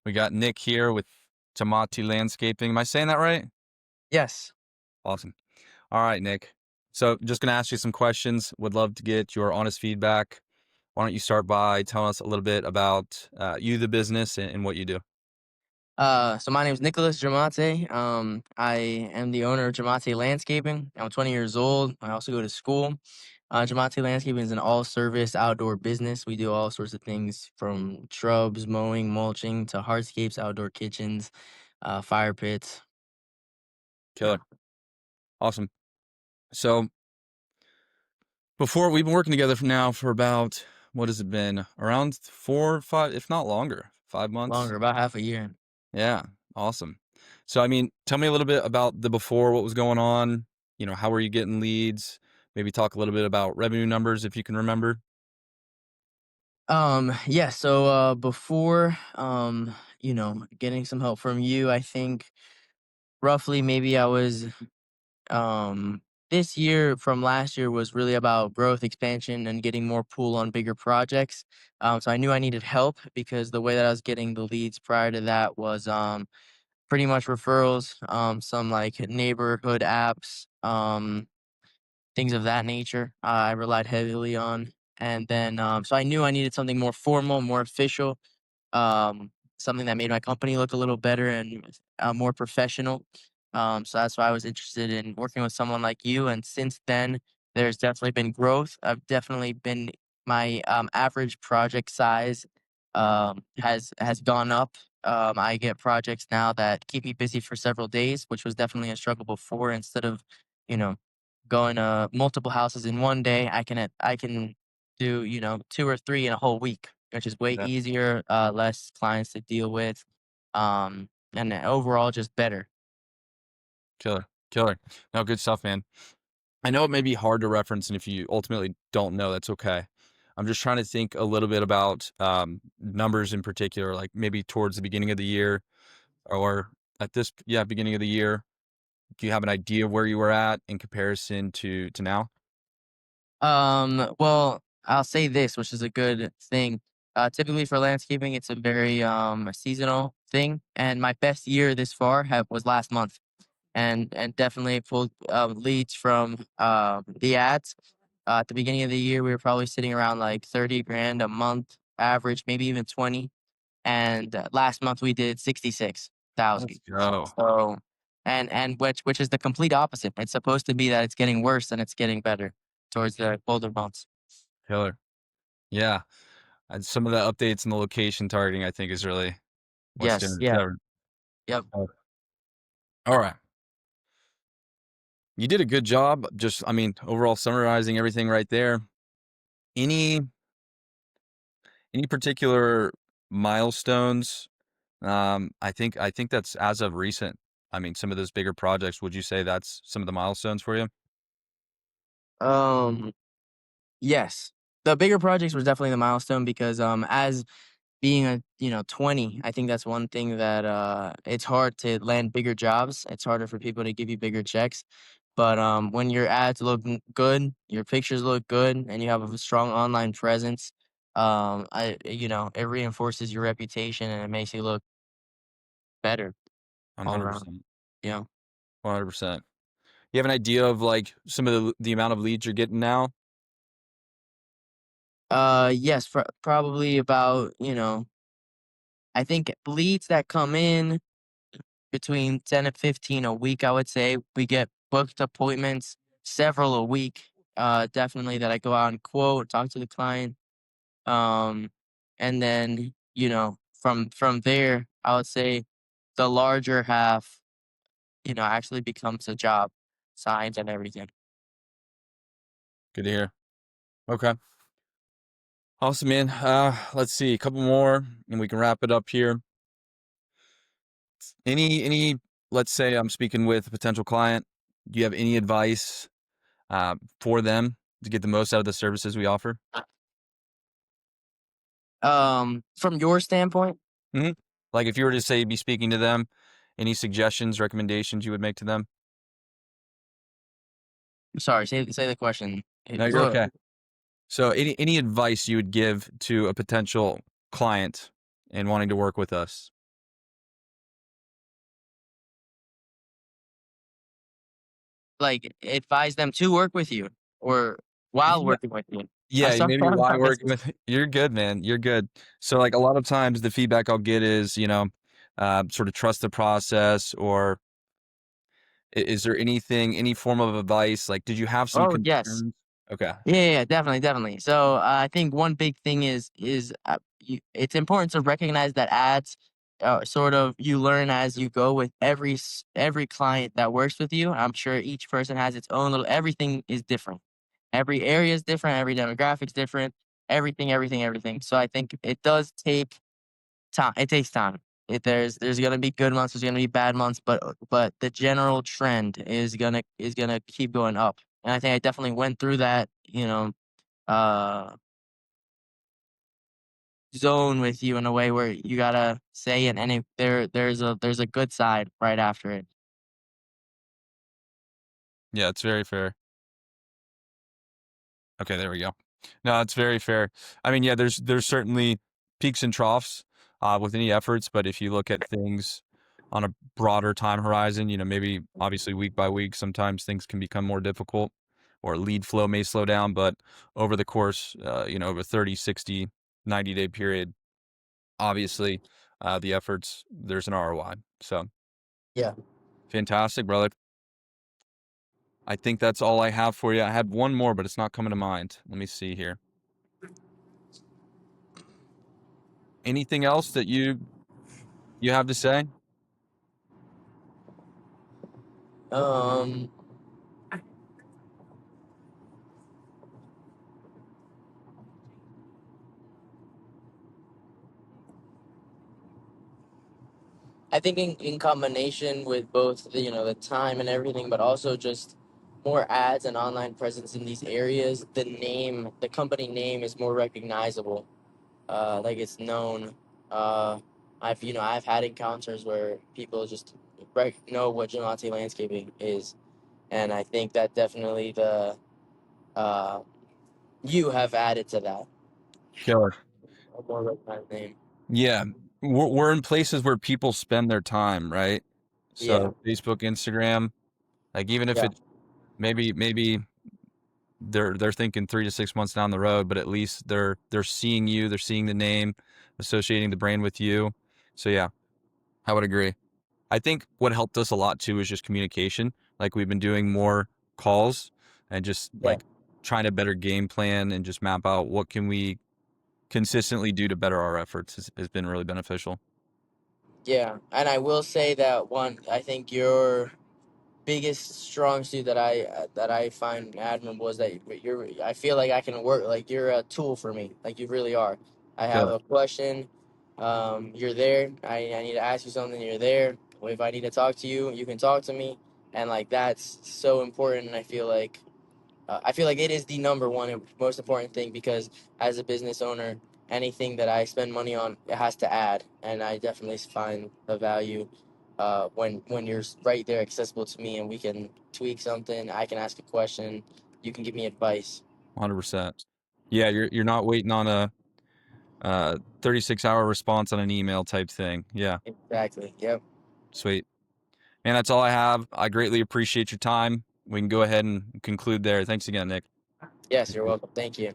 We got Nick here with Germati Landscaping. Am I saying that right? Yes. Awesome. All right, Nick. So just going to ask you some questions. Would love to get your honest feedback. Why don't you start by telling us a little bit about you, the business, and what you do? So my name is Nicholas Germati. I am the owner of Germati Landscaping. I'm 20 years old. I also go to school. Germati Landscaping is an all-service outdoor business. We do all sorts of things from shrubs, mowing, mulching to hardscapes, outdoor kitchens, fire pits. Yeah. Killer. Awesome. So before we've been working together for now for about, what has it been? Around 4 or 5, if not longer, 5 months. Longer, about half a year. Yeah. Awesome. So, I mean, tell me a little bit about the before, what was going on? How were you getting leads? Maybe talk a little bit about revenue numbers if you can remember. Yeah, so before getting some help from you, I think roughly maybe I was this year from last year was really about growth, expansion, and getting more pull on bigger projects. So I knew I needed help because the way that I was getting the leads prior to that was pretty much referrals, some like neighborhood apps, things of that nature. I relied heavily on, and then so I knew I needed something more formal, more official, something that made my company look a little better and more professional. So that's why I was interested in working with someone like you. And since then, there's definitely been growth. I've definitely been my average project size has gone up. I get projects now that keep me busy for several days, which was definitely a struggle before. Instead of, you know, going to multiple houses in one day, I can do two or three in a whole week, which is way Yeah. easier, less clients to deal with, and overall just better. Killer. Killer. No, good stuff, man. I know it may be hard to reference, and if you ultimately don't know, that's okay. I'm just trying to think a little bit about numbers in particular, like maybe towards the beginning of the year or at this, yeah, beginning of the year. Do you have an idea of where you were at in comparison to now? Well, I'll say this, which is a good thing. Typically for landscaping, it's a very seasonal thing, and my best year this far was last month, and definitely pulled leads from the ads. At the beginning of the year, we were probably sitting around like 30 grand a month average, maybe even 20. And last month we did Let's 66,000. go. So, and which is the complete opposite. It's supposed to be that it's getting worse and it's getting better towards the colder months. Killer. Yeah. And some of the updates and the location targeting, I think, is really what's doing Yes. the Yeah. difference. Yep. Oh, all right. You did a good job. Just, I mean, overall summarizing everything right there. Any any particular milestones? I think that's as of recent. I mean, some of those bigger projects, would you say that's some of the milestones for you? Um. Yes. The bigger projects was definitely the milestone because as being a 20, I think that's one thing that it's hard to land bigger jobs. It's harder for people to give you bigger checks. But when your ads look good, your pictures look good, and you have a strong online presence, it reinforces your reputation and it makes you look better all around. 100%. Yeah. 100%. You have an idea of like some of the amount of leads you're getting now? Yes, probably about I think leads that come in between 10 and 15 a week, I would say. We get booked appointments, several a week. Definitely that I go out and quote, talk to the client. Um, and then, from there, I would say the larger half, actually becomes a job, signs and everything. Good to hear. Okay. Awesome, man. Let's see, a couple more, and we can wrap it up here. Any, let's say I'm speaking with a potential client. Do you have any advice for them to get the most out of the services we offer? From your standpoint, Hmm. Like if you were to say be speaking to them, any suggestions, recommendations you would make to them? sorry, say the question. No, you're okay. So any advice you would give to a potential client and wanting to work with us? like advise them to work with you or while Yeah, working with you. I'm yeah, sorry maybe I'm why not working missing. with you're good, man. You're good. So like a lot of times the feedback I'll get is, sort of trust the process or is there anything, any form of advice? Like, did you have some Oh yes. concerns? Okay. Yeah, yeah, yeah, definitely, definitely. So I think one big thing it's important to recognize that ads, sort of you learn as you go with every client that works with you. I'm sure each person has its own little. Everything is different. Every area is different. Every demographic's different. Everything, everything, everything. So I think it does take time. It takes time. There's gonna be good months. There's gonna be bad months, but the general trend is gonna keep going up. And I think I definitely went through that, uh, zone with you in a way where you gotta say it, and there's a good side right after it. Yeah, it's very fair. Okay, there we go. No, it's very fair. I mean, yeah, there's certainly peaks and troughs with any efforts, but if you look at things on a broader time horizon, maybe obviously week by week, sometimes things can become more difficult or lead flow may slow down, but over the course, over 30, 60, 90-day period, obviously the efforts, there's an ROI. So Yeah. fantastic, brother. I think that's all I have for you. I had one more, but it's not coming to mind. Let me see here. Anything else that you have to say? Um, I think in combination with both the time and everything, but also just more ads and online presence in these areas, the company name is more recognizable. Like it's known. Uh, I've had encounters where people just know what Germati Landscaping is, and I think that definitely uh, you have added to that Killer. a more recognized name. Yeah. We're in places where people spend their time, right? Yeah, So Facebook, Instagram, like even if yeah, it's maybe they're thinking 3 to 6 months down the road, but at least they're seeing you, they're seeing the name, associating the brand with you. So yeah, I would agree. I think what helped us a lot too is just communication. Like we've been doing more calls and just yeah, like trying to better game plan and just map out what can we consistently do to better our efforts has been really beneficial. yeah. And I will say that I think your biggest strong suit that I find admirable is that I feel like I can work like you're a tool for me, like you really are. I have Killer. a question, you're there. I need to ask you something, you're there. If I need to talk to you, you can talk to me, and like that's so important. And I feel like it is the number one and most important thing because as a business owner, anything that I spend money on, it has to add, and I definitely find the value when you're right there, accessible to me, and we can tweak something. I can ask a question. You can give me advice. 100%. Yeah, you're not waiting on a 36-hour response on an email type thing. Yeah, Exactly. Yep. sweet. And that's all I have. I greatly appreciate your time. We can go ahead and conclude there. Thanks again, Nick. Yes, you're Appreciate it. welcome. Thank you.